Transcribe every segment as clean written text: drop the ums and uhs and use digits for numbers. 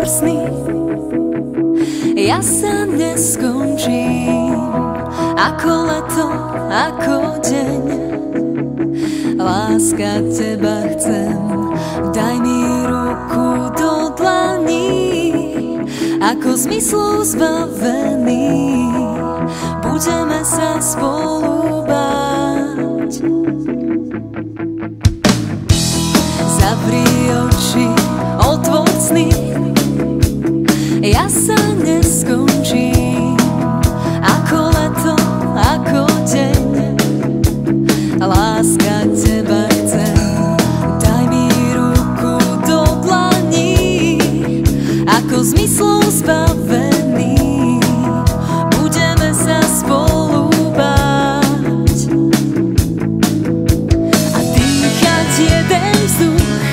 sny. Ja sa neskončím, ako leto, ako deň. Láska, teba chcem, daj mi ruku do dlaní. Ako zmyslu zbavený, budeme sa spolu báť. Zavri oči, otvor sny. Ja sa neskončím, ako leto, ako deň. Láska, teba chcem, daj mi ruku do dlaní. Ako zmyslu zbavený, budeme sa spolu báť. A dýchať jeden vzduch,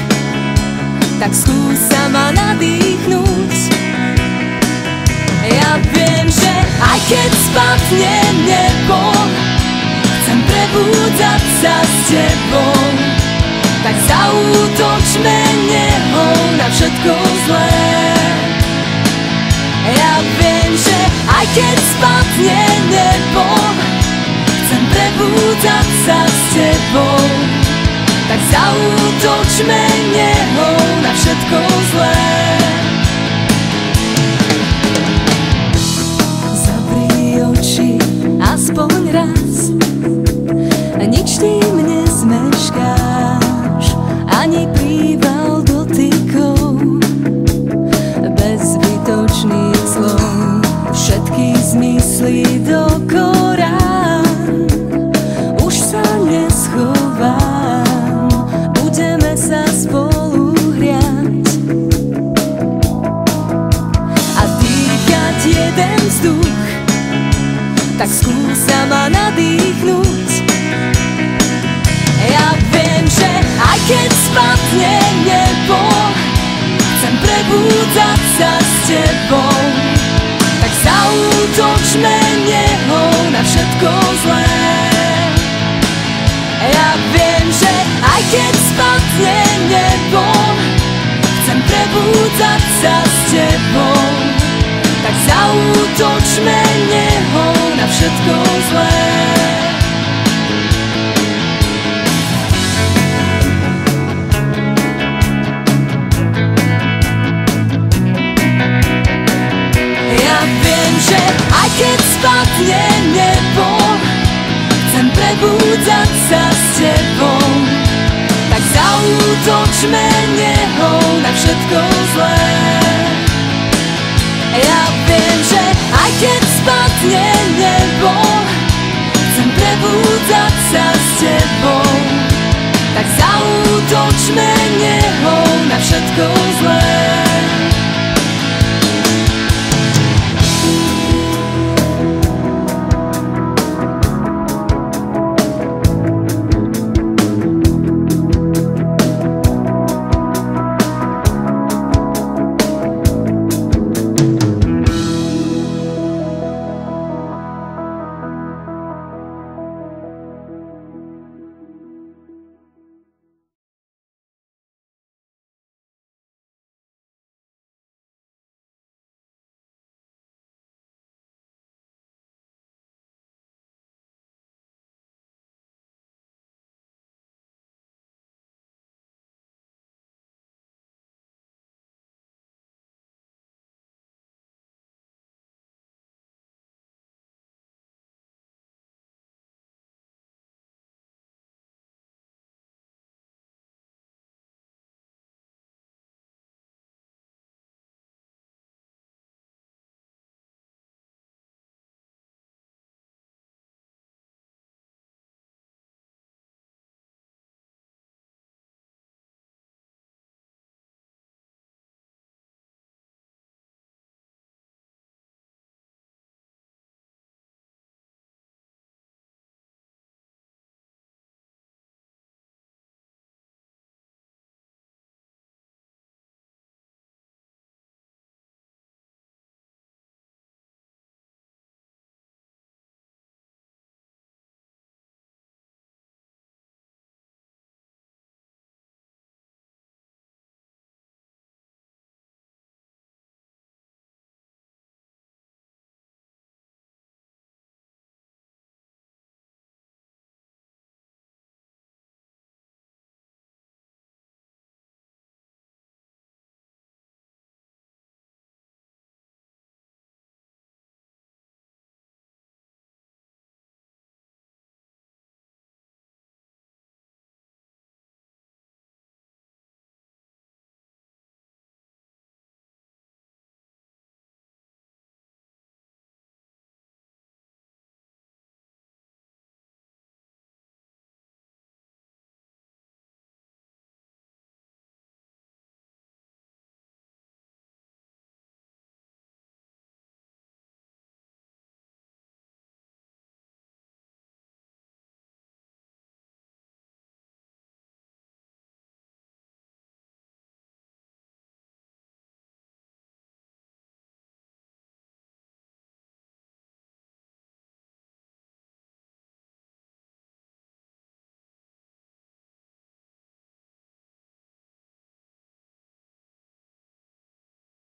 tak skús sa ma nadýchnúť. Ja viem, že aj keď spadne nebo, chcem prebúdzať sa s tebou. Tak zaútočme neho na všetko zlé. Ja viem, že aj keď spadne nebo, chcem prebúdzať sa s tebou. Tak zaútočme neho na všetko zlé. Zavri oči aspoň raz, nič tým nezmeškáš, ani príval dotykov. Bez zbytočných slov všetky zmysly dokora. Už sa neschovám, budeme sa spolu hriať. A dýchať jeden vzduch, tak skús sa ma nadýchnúť. Ja viem, že aj keď spadne nebo, chcem prebúdzať sa s tebou. Tak zaútočme neho na všetko zlé. Ja viem, že aj keď spadne nebo, chcem prebúdzať sa s tebou. Tak zaútočme neho na všetko zlé. Že aj keď spadne nebo, chcem prebúdzať sa s tebou. Tak zaútočme neho na všetko zlé. Ja viem, že aj keď spadne nebo, chcem prebúdzať